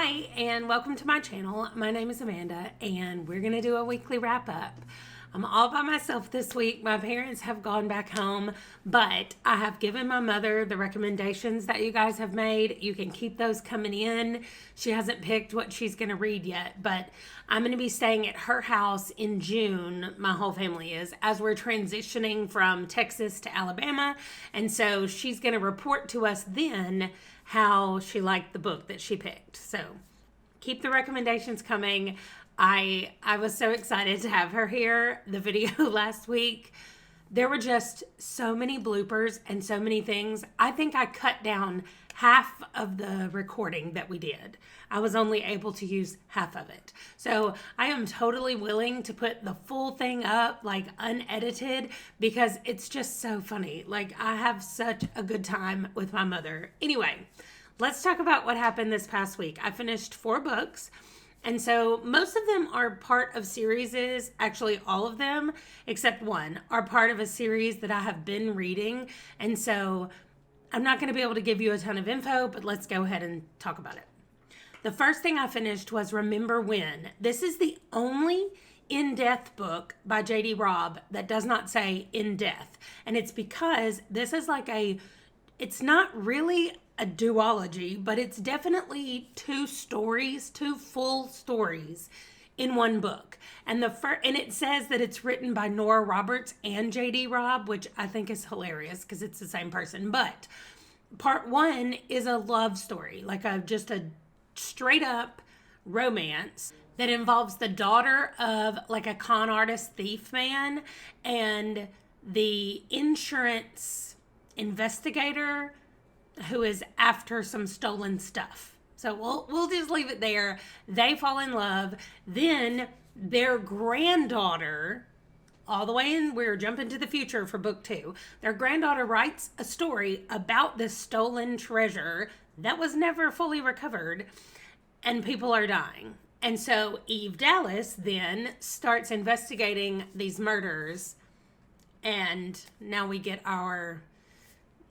Hi, and welcome to my channel. My name is Amanda, and we're going to do a weekly wrap-up. I'm all by myself this week. My parents have gone back home, but I have given my mother the recommendations that you guys have made. You can keep those coming in. She hasn't picked what she's going to read yet, but I'm going to be staying at her house in June. My whole family is, as we're transitioning from Texas to Alabama, and so she's going to report to us then how she liked the book that she picked. So keep the recommendations coming. I was so excited to have her here. The video last week, there were just so many bloopers and so many things. I think I cut down half of the recording that we did. I was only able to use half of it. So I am totally willing to put the full thing up, like unedited, because it's just so funny. Like, I have such a good time with my mother. Anyway, let's talk about what happened this past week. I finished 4 books. And so most of them are part of series, actually all of them, except one, are part of a series that I have been reading. And so I'm not going to be able to give you a ton of info, but let's go ahead and talk about it. The first thing I finished was Remember When. This is the only in-death book by J.D. Robb that does not say in death. And it's because this is like it's not really a duology, but it's definitely 2 full stories in one book. And it says that it's written by Nora Roberts and J.D. Robb, which I think is hilarious because it's the same person. But part 1 is a love story, like just a straight up romance that involves the daughter of like a con artist thief man and the insurance investigator who is after some stolen stuff. So we'll just leave it there. They fall in love. Then their granddaughter, all the way in, we're jumping to the future for book 2. Their granddaughter writes a story about this stolen treasure that was never fully recovered, and people are dying. And so Eve Dallas then starts investigating these murders, and now we get our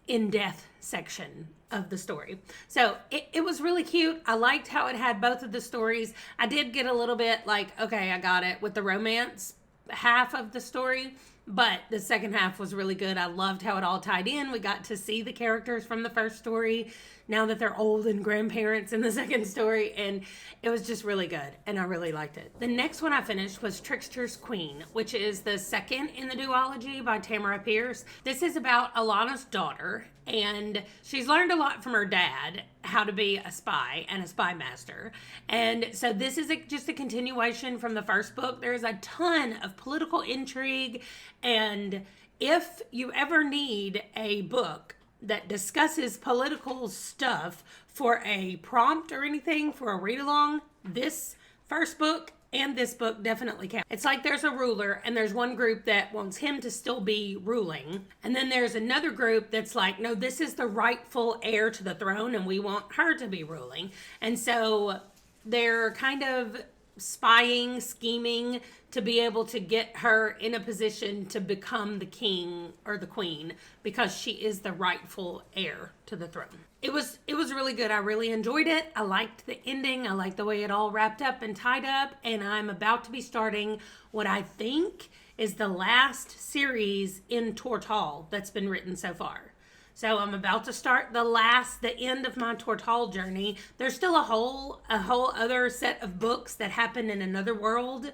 in-death section of the story. So it was really cute. I liked how it had both of the stories. I did get a little bit like, okay, I got it with the romance half of the story, but the second half was really good. I loved how it all tied in. We got to see the characters from the first story now that they're old and grandparents in the second story, and it was just really good, and I really liked it. The next one I finished was Tricksters Queen, which is the second in the duology by Tamara Pierce. This is about Alana's daughter, and she's learned a lot from her dad, how to be a spy and a spy master. And so this is just a continuation from the first book. There's a ton of political intrigue, and if you ever need a book that discusses political stuff for a prompt or anything for a read-along, this first book and this book definitely count. It's like there's a ruler, and there's one group that wants him to still be ruling, and then there's another group that's like, no, this is the rightful heir to the throne, and we want her to be ruling. And so they're kind of spying, scheming to be able to get her in a position to become the king or the queen, because she is the rightful heir to the throne. It was really good. I really enjoyed it. I liked the ending. I liked the way it all wrapped up and tied up, and I'm about to be starting what I think is the last series in Tortall that's been written so far. So I'm about to start the end of my Tortall journey. There's still a whole other set of books that happen in another world,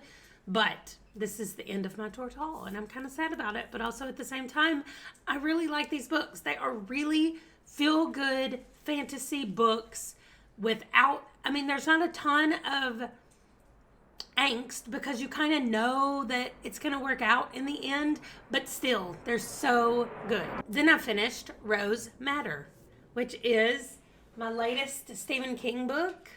but this is the end of my Tortall, and I'm kind of sad about it, but also at the same time, I really like these books. They are really feel-good fantasy books there's not a ton of angst because you kind of know that it's going to work out in the end, but still, they're so good. Then I finished Rose Madder, which is my latest Stephen King book.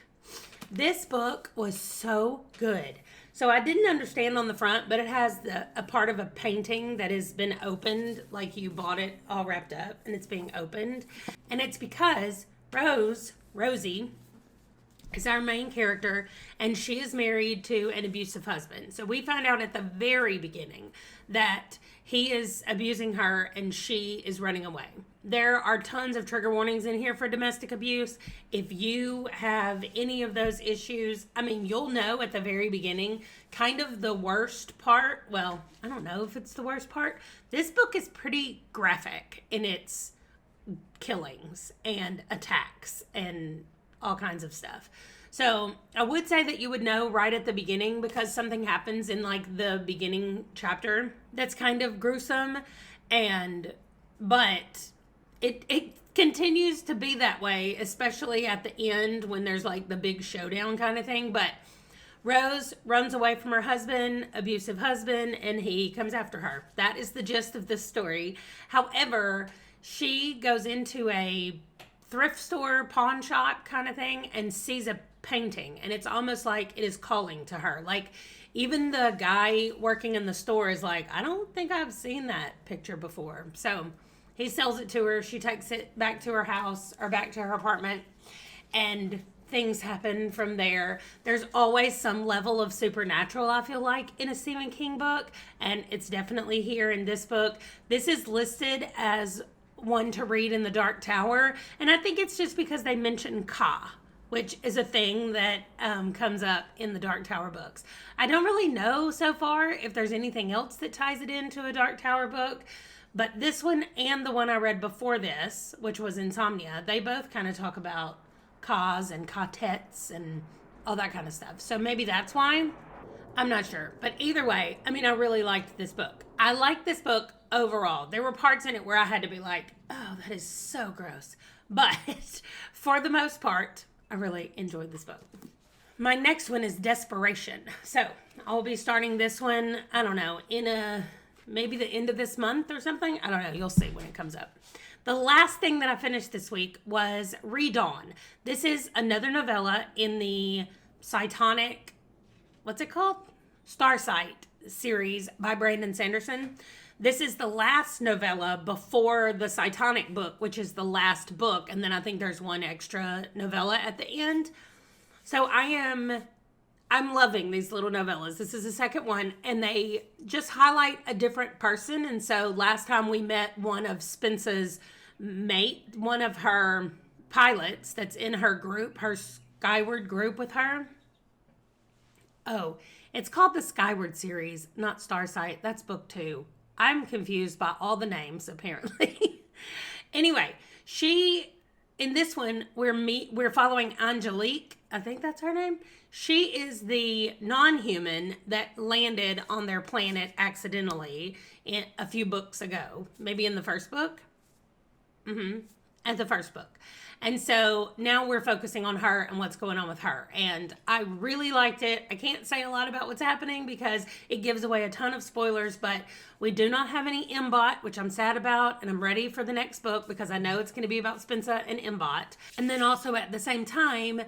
This book was so good. So I didn't understand on the front, but it has a part of a painting that has been opened, like you bought it all wrapped up and it's being opened. And it's because Rosie, is our main character, and she is married to an abusive husband. So we find out at the very beginning that he is abusing her and she is running away. there are tons of trigger warnings in here for domestic abuse. If you have any of those issues, I mean, you'll know at the very beginning, kind of the worst part. Well, I don't know if it's the worst part. This book is pretty graphic in its killings and attacks and all kinds of stuff. So I would say that you would know right at the beginning, because something happens in like the beginning chapter that's kind of gruesome, but it continues to be that way, especially at the end when there's like the big showdown kind of thing. But Rose runs away from her husband, abusive husband, and he comes after her. That is the gist of this story. However, she goes into a thrift store, pawn shop kind of thing, and sees a painting, and it's almost like it is calling to her. Like, even the guy working in the store is like, I don't think I've seen that picture before. So he sells it to her. She takes it back to her house, or back to her apartment, and things happen from there. There's always some level of supernatural, I feel like, in a Stephen King book, and it's definitely here in this book. This is listed as one to read in the Dark Tower, and I think it's just because they mention Ka, which is a thing that comes up in the Dark Tower books. I don't really know so far if there's anything else that ties it into a Dark Tower book, but this one and the one I read before this, which was Insomnia, they both kind of talk about Kas and Katets and all that kind of stuff. So maybe that's why. I'm not sure. But either way, I mean, I really liked this book. I liked this book overall. There were parts in it where I had to be like, oh, that is so gross. But for the most part, I really enjoyed this book. My next one is Desperation. So I'll be starting this one, I don't know, in maybe the end of this month or something. I don't know. You'll see when it comes up. The last thing that I finished this week was Redawn. This is another novella in the Cytonic, what's it called? Starsight series by Brandon Sanderson. This is the last novella before the Cytonic book, which is the last book. And then I think there's one extra novella at the end. So I'm loving these little novellas. This is the second one, and they just highlight a different person. And so last time we met one of Spence's mate, one of her pilots that's in her group, her Skyward group with her. Oh, it's called the Skyward series, not Starsight. That's book 2. I'm confused by all the names, apparently. Anyway, in this one, we're following Angelique. I think that's her name. She is the non-human that landed on their planet accidentally a few books ago. Maybe in the first book? At the first book. And so now we're focusing on her and what's going on with her. And I really liked it. I can't say a lot about what's happening because it gives away a ton of spoilers, but we do not have any Mbot, which I'm sad about, and I'm ready for the next book because I know it's going to be about Spencer and Mbot. And then also at the same time,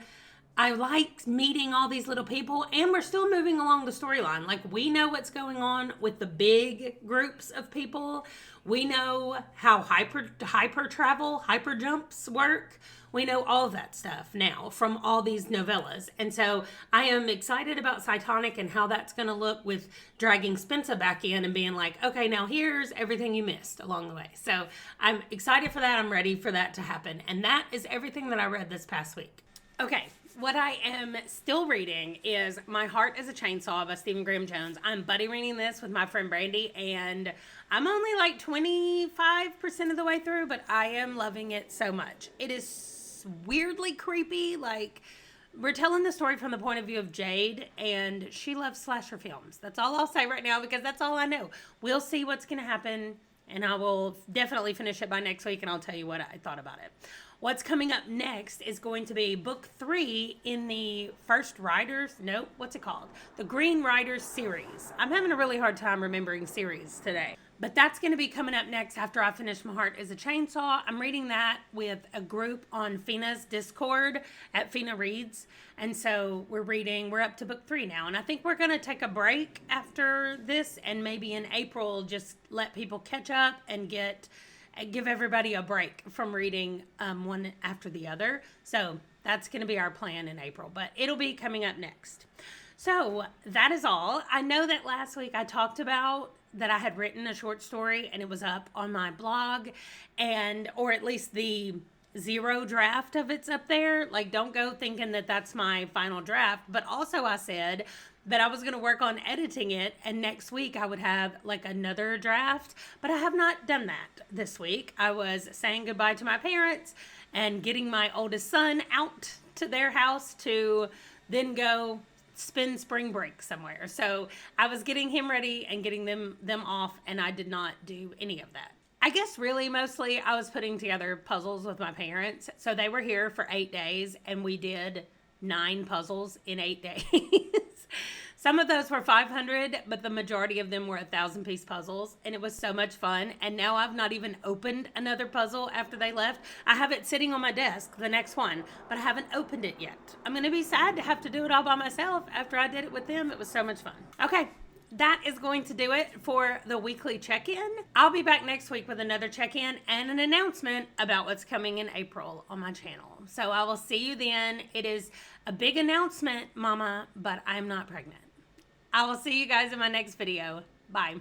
I like meeting all these little people, and we're still moving along the storyline. Like, we know what's going on with the big groups of people. We know how hyper jumps work. We know all of that stuff now from all these novellas. And so I am excited about Cytonic and how that's going to look with dragging Spencer back in and being like, okay, now here's everything you missed along the way. So I'm excited for that. I'm ready for that to happen. And that is everything that I read this past week. Okay. What I am still reading is My Heart is a Chainsaw by Stephen Graham Jones. I'm buddy reading this with my friend Brandy, and I'm only like 25% of the way through, but I am loving it so much. It is weirdly creepy. Like, we're telling the story from the point of view of Jade, and she loves slasher films. That's all I'll say right now because that's all I know. We'll see what's going to happen, and I will definitely finish it by next week, and I'll tell you what I thought about it. What's coming up next is going to be book 3 in the the Green Riders series. I'm having a really hard time remembering series today. But that's going to be coming up next after I finish My Heart is a Chainsaw. I'm reading that with a group on Fina's Discord at Fina Reads. And so we're up to book 3 now. And I think we're going to take a break after this and maybe in April just let people catch up and give everybody a break from reading one after the other. So that's going to be our plan in April, but it'll be coming up next. So that is all. I know that last week I talked about that I had written a short story, and it was up on my blog, or at least the zero draft of it's up there. Like, don't go thinking that that's my final draft. But also I said that I was going to work on editing it, and next week I would have like another draft, but I have not done that this week. I was saying goodbye to my parents and getting my oldest son out to their house to then go spend spring break somewhere. So I was getting him ready and getting them off, and I did not do any of that. I guess really mostly I was putting together puzzles with my parents. So they were here for 8 days, and we did 9 puzzles in 8 days. Some of those were 500, but the majority of them were 1,000-piece puzzles, and it was so much fun. And now I've not even opened another puzzle after they left. I have it sitting on my desk, the next one, but I haven't opened it yet. I'm going to be sad to have to do it all by myself after I did it with them. It was so much fun. Okay, that is going to do it for the weekly check-in. I'll be back next week with another check-in and an announcement about what's coming in April on my channel. So I will see you then. It is a big announcement, Mama, but I'm not pregnant. I will see you guys in my next video. Bye.